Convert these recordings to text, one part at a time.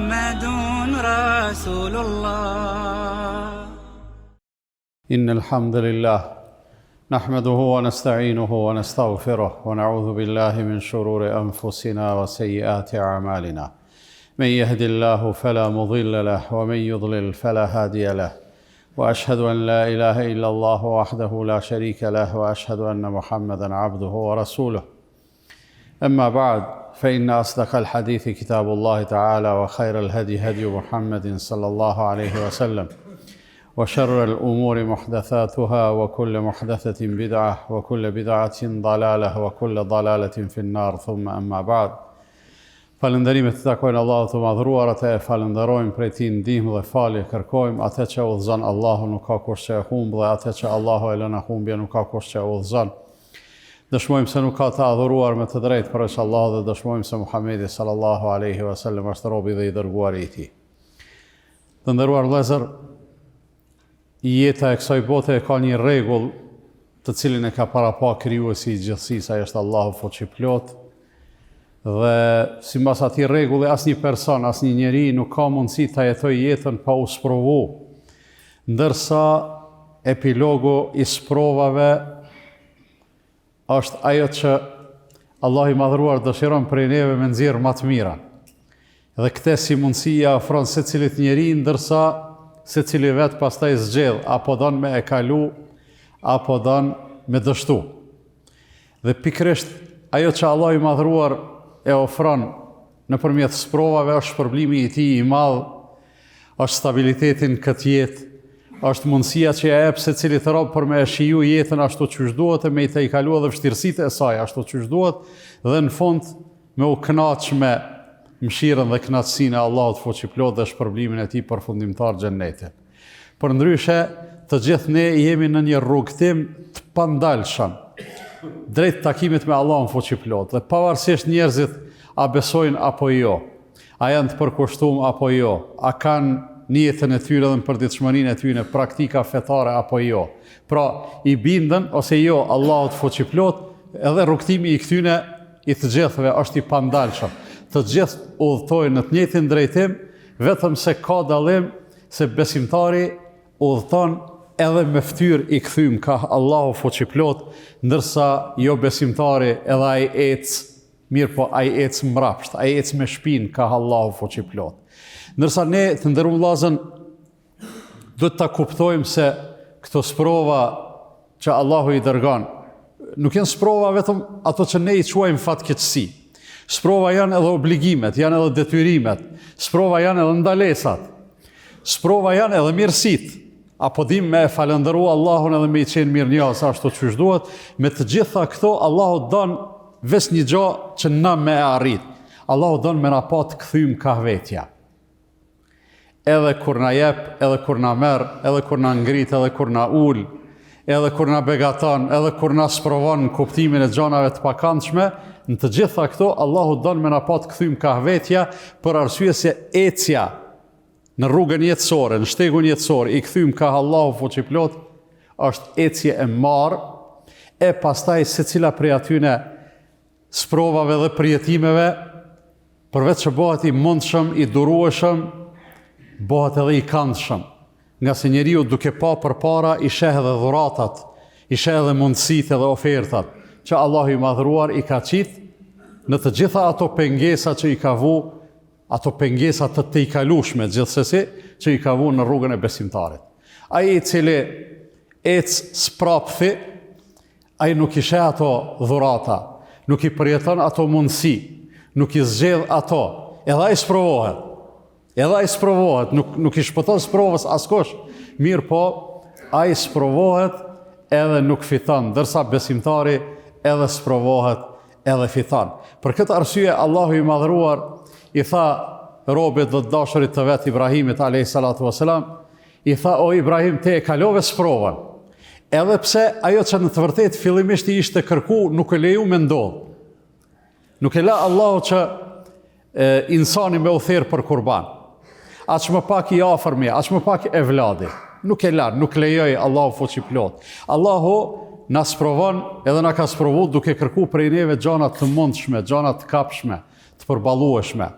محمد رسول الله. إن الحمد لله نحمده ونستعينه ونستغفره ونعوذ بالله من شرور أنفسنا وسيئات أعمالنا. من يهد الله فلا مضل له ومن يضلل فلا هادي له، وأشهد أن لا إله إلا الله وحده لا شريك له، وأشهد أن محمدا عبده ورسوله. أما بعد، فإن أصدق الحديث كتاب الله تعالى، وخير الهدي هدي محمد صلى الله عليه وسلم، وشر الأمور محدثاتها، وكل محدثة بدعة، وكل بدعة ضلالة، وكل ضلالة في النار. ثم أما بعد. Falënderimet të takojnë Allahut të madhruar, atë e falenderojmë, prej tij ndihmë dhe falje kërkojmë, atë që udhëzon Allahu nuk ka kush që e humb, dhe atë që Allahu e lën humbje nuk ka kush që e udhëzon. Dëshmojmë se nuk ka të adhuruar me të drejtë përveç Allahut, dhe dëshmojmë se Muhamedi sallallahu alaihi wasallam është robi dhe i dërguari i tij. Të nderuar vëllezër, jeta e kësaj bote ka një rregull të cilin e ka parapa krijuesi i gjithësisë, ai është Allahu fuqiplot. Dhe sipas atij rregulli, asnjë person, asnjë njeri nuk ka mundësi ta jetojë jetën pa u sprovu. Ndërsa epilogu i sprovave është ajo që Allah i madhruar dëshiron prej neve me nxjerr më të mira. Dhe këtë si mundësi ja ofron secilit njeri, ndërsa secili vet pastaj zgjedh apo don me e kalu apo don me dështu. Dhe pikërisht ajo që Allah i madhruar e ofron nëpërmjet sprovave është shpërblimi i tij i madh, është stabilitetin këtë jetë, është mundësia që ja jep secilit rob për me e shiju jetën ashtu siç duhet, me i të i kaluar edhe vështirësitë e saj ashtu siç duhet, dhe në fund me u kënaq me mëshirën dhe kënaqësinë e Allahut fuqiplot dhe shpërblimin e tij përfundimtar xhenetin. Përndryshe, të gjithë ne jemi në një rrugtim të pandalshëm drejt takimit me Allahun fuqiplot, dhe pavarësisht njerëzit a besojnë apo jo, a janë të përkushtuar apo jo, a kanë në jetën e tyre dhe në përditshmërinë e tyre praktika fetare apo jo, pra i bindën ose jo Allahut fuqiplot, edhe rrugtimi i këtyne i të gjithëve është i pandalshëm. Të gjithë udhëtojnë në të njëjtin drejtim, vetëm se ka dallim se besimtari udhëton edhe me fytyrë i kthym ka Allahu fuqiplot, ndërsa jo besimtari edhe ai ec, mirë po ai ec mbrapsht, ai ec me shpinë ka Allahu fuqiplot. Ndërsa ne të nderuar vëllezër, duhet ta kuptojmë se këto sprova që Allahu i dërgon nuk janë sprova vetëm ato që ne i quajmë fatkeqësi. Sprova janë edhe obligimet, janë edhe detyrimet, sprova janë edhe ndalesat, sprova janë edhe mirësitë. Apo dim me falëndëru Allahun edhe me i qenë mirënjohës ashtu siç duhet, me të gjitha këto Allahu don veç një gjë që na me arrit. Allahu don me na pa të kthym ka vetja. Edhe kur na jep, edhe kur na merr, edhe kur na ngrit, edhe kur na ul, edhe kur na begaton, edhe kur na sprovon në kuptimin e gjanave të pakëndshme, në të gjitha këto Allahu don me na pa të kthym ka vetja, për arsye se ecja në rrugën jetësore, në shtegun jetësor, i kthym ka Allahu fuqiplot, është ecje e marrë, e pastaj secila prej atyne sprovave dhe përjetimeve, përveç që bëhet i mundshëm, i durueshëm, bëhet edhe i këndshëm. Nga se njeriu duke pa përpara i sheh edhe dhuratat, i sheh edhe mundësitë dhe ofertat që Allahu i madhruar i ka qit në të gjitha ato pengesa që i ka vu, ato pengesa të i kalueshme gjithsesi që i ka vu në rrugën e besimtarit. Ai i cili ec sprapthi, ai nuk i sheh ato dhurata, nuk i përjeton ato mundësi, nuk i zgjedh ato, edhe ai sprovohet. Edhe ai sprovohet, nuk i shpëton sprovës askush, mirë po ai sprovohet edhe nuk fiton, ndërsa besimtari edhe sprovohet edhe fiton. Për këtë arsye Allahu i madhruar i tha robit dhe dashurit të vet Ibrahimit a.s. I tha, o Ibrahim, te e kalove sprovën, edhe pse ajo që në të vërtet fillimisht i ishte kërku nuk e leju me ndodh. Nuk e la Allahu që insani me u therë për kurban. Aq më pak i afërmi, aq më pak e vladi. Nuk e la, nuk lejoj Allahu fuqiplot. Allahu na sprovon edhe na ka sprovu duke kërku prej neve gjana të mundshme, gjana të kapshme, të përballueshme.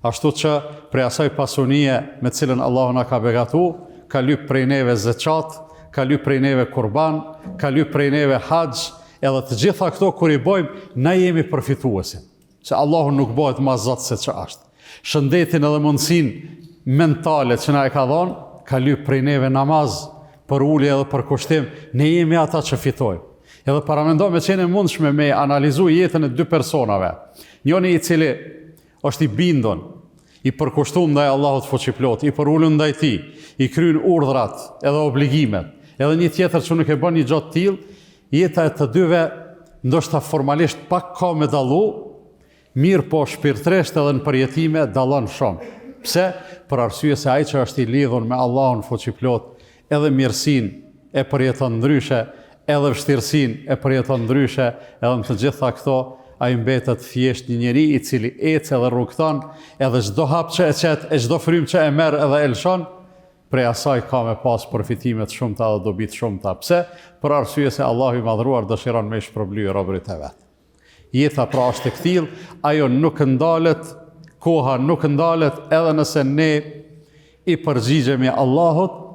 Ashtu që prej asaj pasunie me cilën Allahu na ka begatu, ka lyp prej neve zeqat, ka lyp prej neve kurban, ka lyp prej neve haxh, edhe të gjitha këto kur i bojmë, na jemi përfituesi. Se Allahu nuk bëhet ma zot se që ashtë. Shëndetin edhe mundësin mentale që na e ka dhënë, ka lyp prej neve namaz, për ulje edhe për kushtim, ne jemi ata që fitojmë. Edhe paramendo me qenë mundshme me analizu jetën e dy personave. Njoni i cili është i bindon, i përkushtuar ndaj Allahut fuqiplot, i përulur ndaj tij, i kryen urdhrat edhe obligimet. Edhe një tjetër që nuk e bën një gjë të tillë, jeta e të dyve ndoshta formalisht pak ka me dallu, mirë po shpirtresht edhe në përjetime dallon shumë. Pse? Për arsye se ai që është i lidhur me Allahun fuqiplot, edhe mirësinë e përjeton ndryshe, edhe vështirësinë e përjeton ndryshe, edhe në të gjitha këto ai mbetet thjesht një njeri i cili ecë edhe rrugton, edhe çdo hap që e qet, e çdo frym që e merr edhe e lëshon, prej asaj ka me pas përfitime të shumta dhe dobi të shumta. Pse? Për arsye se Allahu i madhruar dëshiron me shpërblyë robërit e vet. Jeta pra është e këtill, ajo nuk ndalet, koha nuk ndalet edhe nëse ne i përgjigjemi Allahut,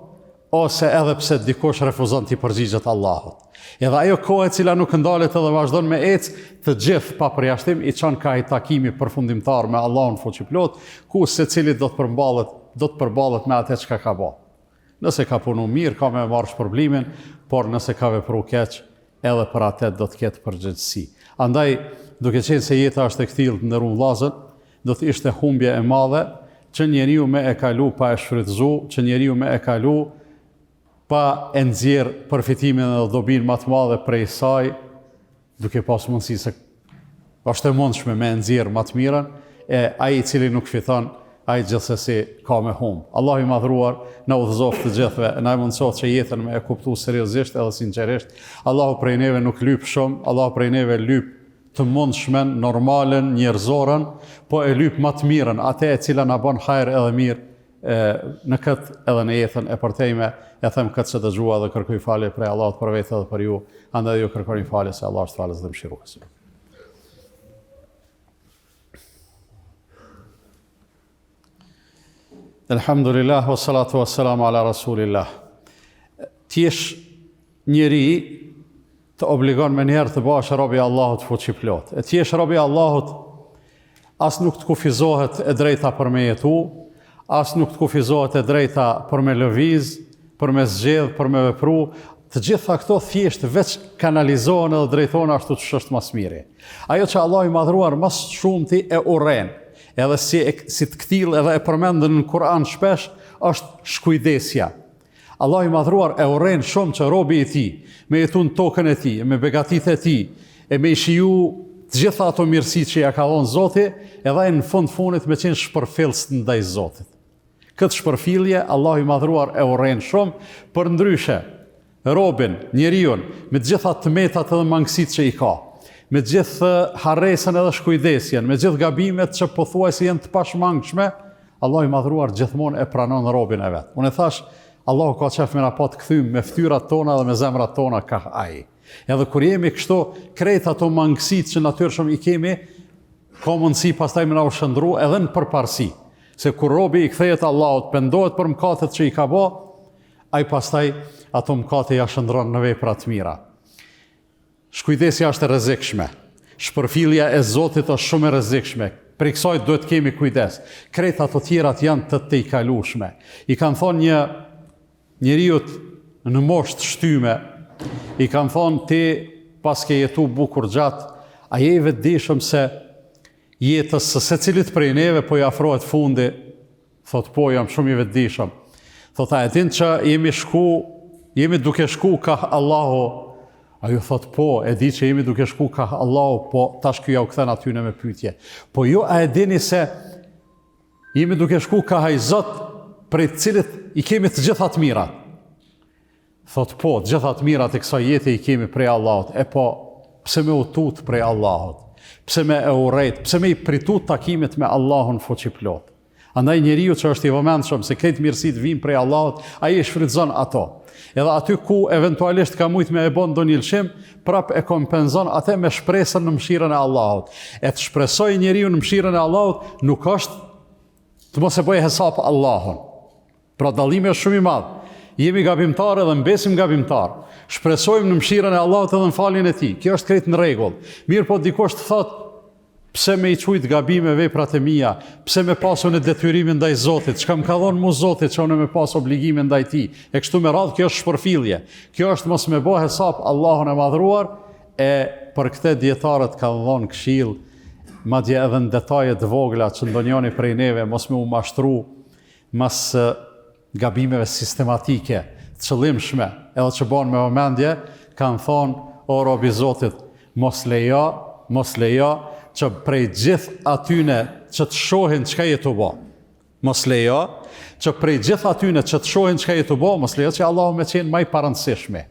ose edhe pse dikush refuzon t'i përgjigjet Allahut. Edhe ajo kohë e cila nuk ndalet edhe vazhdon me ecë, të gjithë pa përjashtim i çon ka i takimi përfundimtar me Allahun fuqiplot, ku secili do të përballet me atë çka ka bë. Nëse ka punu mirë, ka me marrë shpërblimin, por nëse ka vepru keq, edhe për atë do të ketë përgjegjësi. Andaj, duke qenë se jeta është e këtillë të nderuar vëllezër, do të ishte humbje e madhe që njeriu me e kalu pa e shfrytëzu, që njeriu me e kalu pa e nxjerr përfitimin dhe dobinë më të madhe prej saj, duke pas mundësi se është e mundshme me nxjerr më të mirën, e ai i cili nuk fiton, ai gjithsesi ka me humb. Allahu i madhruar na udhëzoft të gjithëve, na mundësoft që jetën me e kuptu seriozisht edhe sinqerisht. Allahu prej neve nuk lyp shumë, Allahu prej neve lyp të mundshmen, normalen, njerëzoren, po e lyp më të mirën, atë e cila na bën hajër edhe mirë në këtë edhe në jetën e përtejme. E them këtë që dëgjua dhe kërkoj falje prej Allahut për vetë edhe për ju, andaj ju kërkoni falje se Allah është falës dhe mëshirues. Elhamdulillah, wa salatu wa salamu ala rasulillah. T'jesh njeri të obligon me njerë të bash robi Allahut fuqiplot. E t'jesh robi Allahut, as nuk të kufizohet e drejta për me jetu, as nuk të kufizohet e drejta për me lëviz, për me zgjedh, për me vepru, të gjitha këto thjesht veç kanalizohen edhe drejtohen ashtu që është mas miri. Ajo që Allah i madhruar mas shumëti e urren, edhe si të këtil edhe e përmendën në Kur'an shpesh, është shkujdesja. Allah i madhruar e urren shumë që robi i ti, me jetu në tokën e ti, me begatit e ti, e me i shiju të gjitha ato mirësit që ja ka dhonë Zoti, edhe në fundit me qenë shpërfillës ndaj Zotit. Këtë shpërfillje, Allah i madhruar e urren shumë, për ndryshe, robin, njeriun, me të gjitha të metat edhe mangësit që i ka, me të gjithë harresën edhe shkujdesjen, me të gjithë gabimet që pothuajse janë të pashmangshme, Allah i madhruar gjithmonë e pranon robin e vetë. Unë e thash, Allahu ka qef me na pa të kthym me fytyrat tona dhe me zemrat tona ka ai. Edhe kur jemi kështu, krejt ato mangësit që natyrshëm i kemi, ka mundësi pastaj me na u shëndru edhe në përparësi. Se kur robi i kthehet Allahut, pendohet për mëkatet që i ka bë, ai pastaj ato mëkate ja shëndron në vepra të mira. Shkujdesja është e rrezikshme. Shpërfillja e Zotit është shumë e rrezikshme. Për kësaj duhet kemi kujdes. Krejt ato tjerat janë të tejkalueshme. I kanë thonë një njeriu në moshë të shtyme, i kanë thonë ti pas ke jetu bukur gjatë, a je i vetëdijshëm se jetës së secilit prej neve po i afrohet fundi? Thot po, jam shumë i vetëdijshëm. Thot a e din që jemi duke shku ka Allahu? A ju thot po, e di që jemi duke shku ka Allahu, po tash kjo ja u kthen atyne me pyetje. Po ju a e dini se jemi duke shku ka ai Zot prej cilit i kemi të gjitha të mirat? Thot po, të gjitha të mirat e kësaj jete i kemi prej Allahut. E po, pse me u tut prej Allahut? Pse me e urrejt? Pse me i pritut takimit me Allahun fuqiplot? Andaj njeriu që është i vëmendshëm se këtë mirësit vijnë prej Allahut, ai e shfrytëzon ato. Edhe aty ku eventualisht ka mujt me e bën ndonjë lëshim, prap e kompenzon atë me shpresën në mëshirën e Allahut. E të shpresoj njeriu në mëshirën e Allahut nuk është të mos e bëj hesap Allahun. Pra dallimi është shumë i madh. Jemi gabimtar edhe mbesim gabimtar. Shpresojmë në mëshirën e Allahut edhe në faljen e Tij. Kjo është krejt në rregull. Mirë, po dikush të thotë, pse me i qujt gabime veprat e mia, pse me pasu në detyrimin ndaj Zotit, çka më ka dhënë mu Zoti që unë me pas obligime ndaj Tij. E kështu me radhë, kjo është shpërfillje. Kjo është mos me bë hesap Allahun e madhruar, e për këtë dietarët kanë dhënë këshill, madje edhe në detaje të vogla që ndonjëri prej neve mos me u mashtru mas gabimeve sistematike, të qëllimshme, edhe që bën me vëmendje, kanë thonë, o robi Zotit, mos lejo që prej gjithë atyne që të shohin çka je të bë. Mos lejo që prej gjithë atyne që të shohin çka je të bë, mos lejo që Allahu me qenë më i parëndësishmi.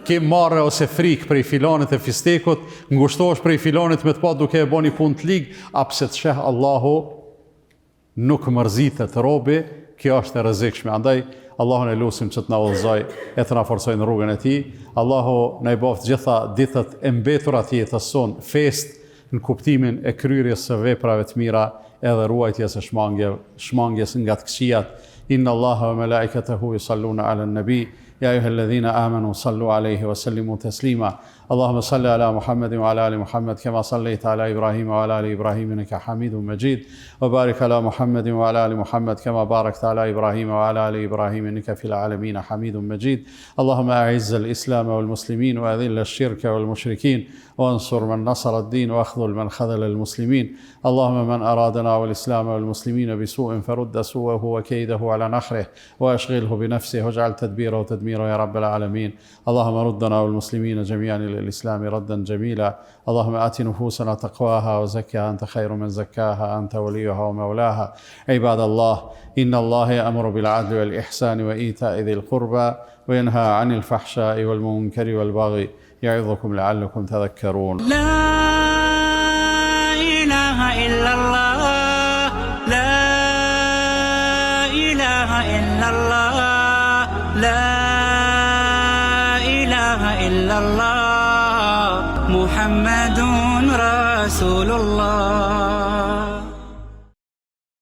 Ke marrë ose frikë prej filanit e fistekut, ngushtohesh prej filanit me të pa duke e bën një punë të ligë, a pse të sheh Allahu nuk mërzitet robi, kjo është e rrezikshme. Andaj Allahun e lutim që të na udhëzoj e të na forcojë në rrugën e Tij. Allahu na i bëft gjitha ditët e mbetura të jetës sonë fest në kuptimin e kryerjes së veprave të mira edhe ruajtjes së shmangjes nga të këqijat. Inna Allaha wa malaikatahu yusalluna 'alan nabi ya ayyuhalladhina amanu sallu 'alayhi wa sallimu taslima. Allahumma salli ala Muhammadin wa ala ali Muhammad kama sallaita ala Ibrahim wa ala ali Ibrahim innaka Hamidum Majid. Wa barik ala Muhammadin wa ala ali Muhammad kama barakta ala Ibrahim wa ala ali Ibrahim innaka fil alamin Hamidum Majid. Allahumma a'izz al-islam wal muslimin wa adhill ash-shirka wal mushrikin وانصر من نصر الدين واخذل من خذل المسلمين. اللهم من أرادنا والإسلام والمسلمين بسوء فرد سوءه وكيده على نحره وأشغله بنفسه واجعل تدبيره تدميره يا رب العالمين. اللهم ردنا والمسلمين جميعا إلى الإسلام ردا جميلا. اللهم آت نفوسنا تقواها وزكها أنت خير من زكاها أنت وليها ومولاها. عباد الله، إن الله يأمر بالعدل والإحسان وإيتاء ذي القربى وينهى عن الفحشاء والمنكر والبغي يعظكم لعلكم تذكرون. لا إله إلا الله، لا إله إلا الله، لا إله إلا الله، محمد رسول الله.